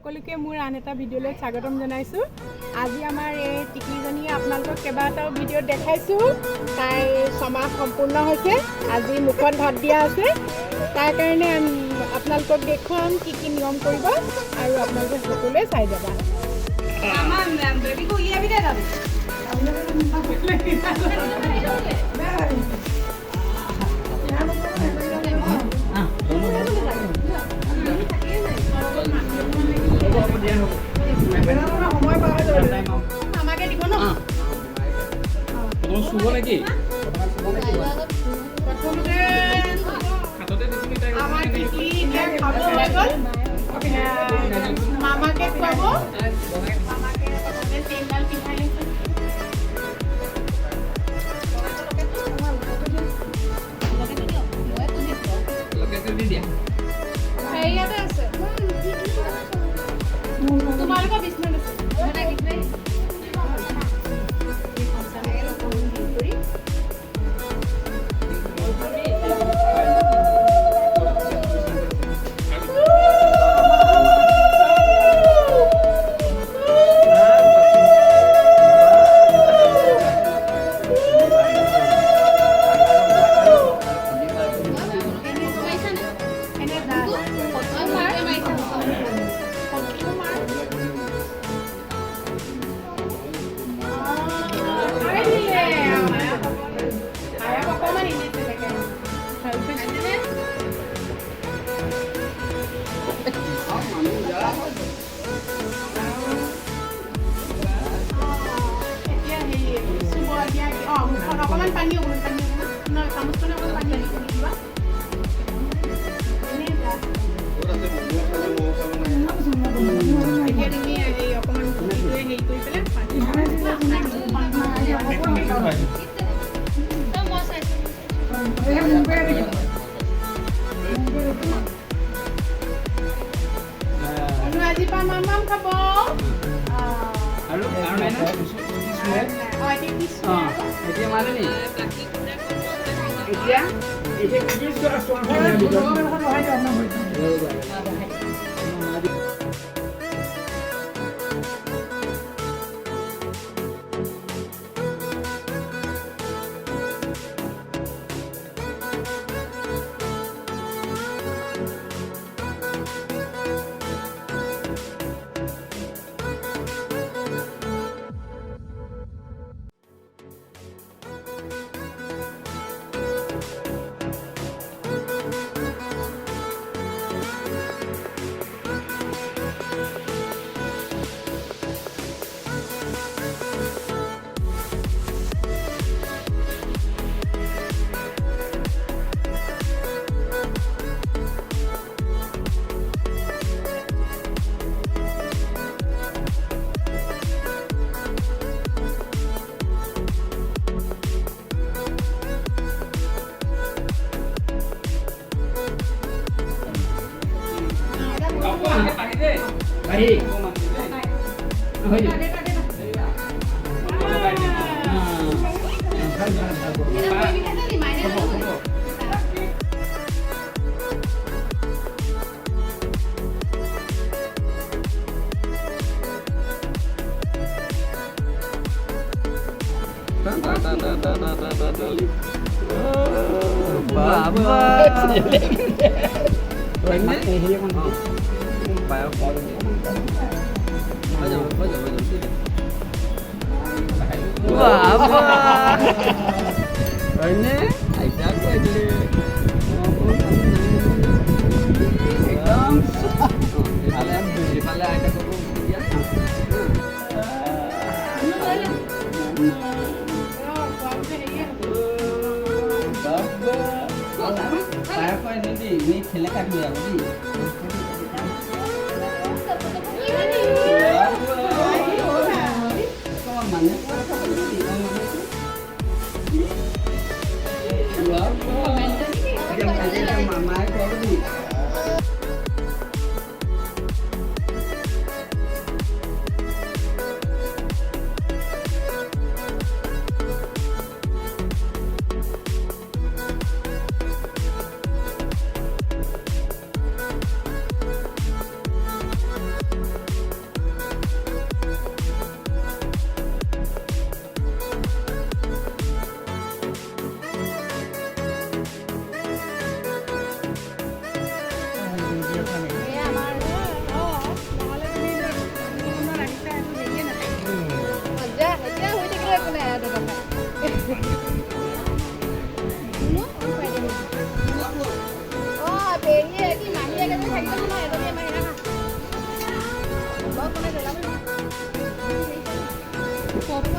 সকলোকে মোৰ আন এটা ভিডিঅ'লৈ স্বাগতম জনাইছোঁ। আজি আমাৰ এই টিকলিজনীয়ে আপোনালোকক কেইবাটাও ভিডিঅ'ত দেখাইছোঁ। তাই ছমাহ সম্পূৰ্ণ হৈছে, আজি মুখত ভাত দিয়া আছে। তাৰ কাৰণে আপোনালোকক দেখুৱাম কি কি নিয়ম কৰিব আৰু আপোনালোকে সকলোৱে চাই যাবা। আমাকে দিব ন শুব নেকি প্ৰথমতে আমাৰ টিকলি এতিয়া খাব হৈ গ'ল, মামাকে খুৱাব। মামাকে প্ৰথমতে চেইনডাল পিন্ধাই লৈছোঁ। হেৰিয়াতে আছে, তোমালোকৰ বিচনাত আছে। অকণমান পানী চামুচখনে অকণমান পানী আনি দিবা। এতিয়া তুমি অকণমান হেৰি কৰি পেলাই আজিৰ পৰা মাম খাব। এতিয়া মানে নি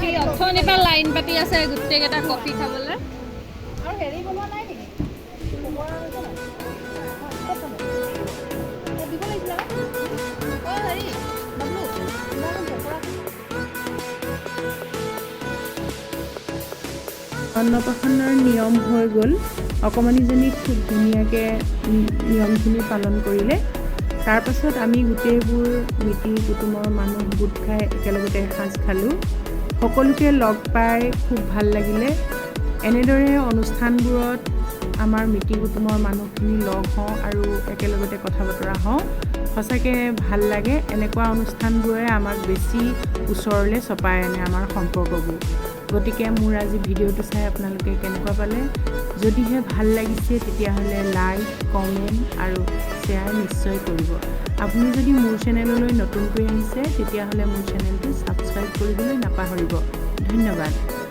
কফি অথনিৰ পৰা লাইন পাতি আছে গোটেইকেইটা কফি খাবলৈ। আৰু হেৰি বনোৱা নাই নেকি? দিব লাগিছিলে অ' হেৰি বাবলু অন্নপ্ৰাশনৰ নিয়ম হৈ গ'ল। অকণমানিজনীক খুব ধুনীয়াকৈ নিয়মখিনি পালন কৰিলে। তাৰপাছত আমি গোটেইবোৰ মিতিৰ কুটুমৰ মানুহ গোট খাই একেলগতে এসাঁজ খালোঁ। সকলোকে লগ পাই খুব ভাল লাগিলে। এনেদৰে অনুষ্ঠানবোৰত আমাৰ মিতিৰ কুটুমৰ মানুহখিনি লগ হওঁ আৰু একেলগতে কথা বতৰা হওঁ। সঁচাকৈ ভাল লাগে। এনেকুৱা অনুষ্ঠানবোৰে আমাক বেছি ওচৰলৈ চপাই আনে আমাৰ সম্পৰ্কবোৰ। গতিকে মোৰ আজি ভিডিঅ'টো চাই আপোনালোকে কেনেকুৱা পালে? যদিহে ভাল লাগিছে তেতিয়াহ'লে লাইক, কমেণ্ট আৰু শ্বেয়াৰ নিশ্চয় কৰিব। আপুনি যদি মোৰ চেনেললৈ নতুনকৈ আহিছে তেতিয়াহ'লে মোৰ চেনেলটো ছাবস্ক্ৰাইব কৰিবলৈ নাপাহৰিব। ধন্যবাদ।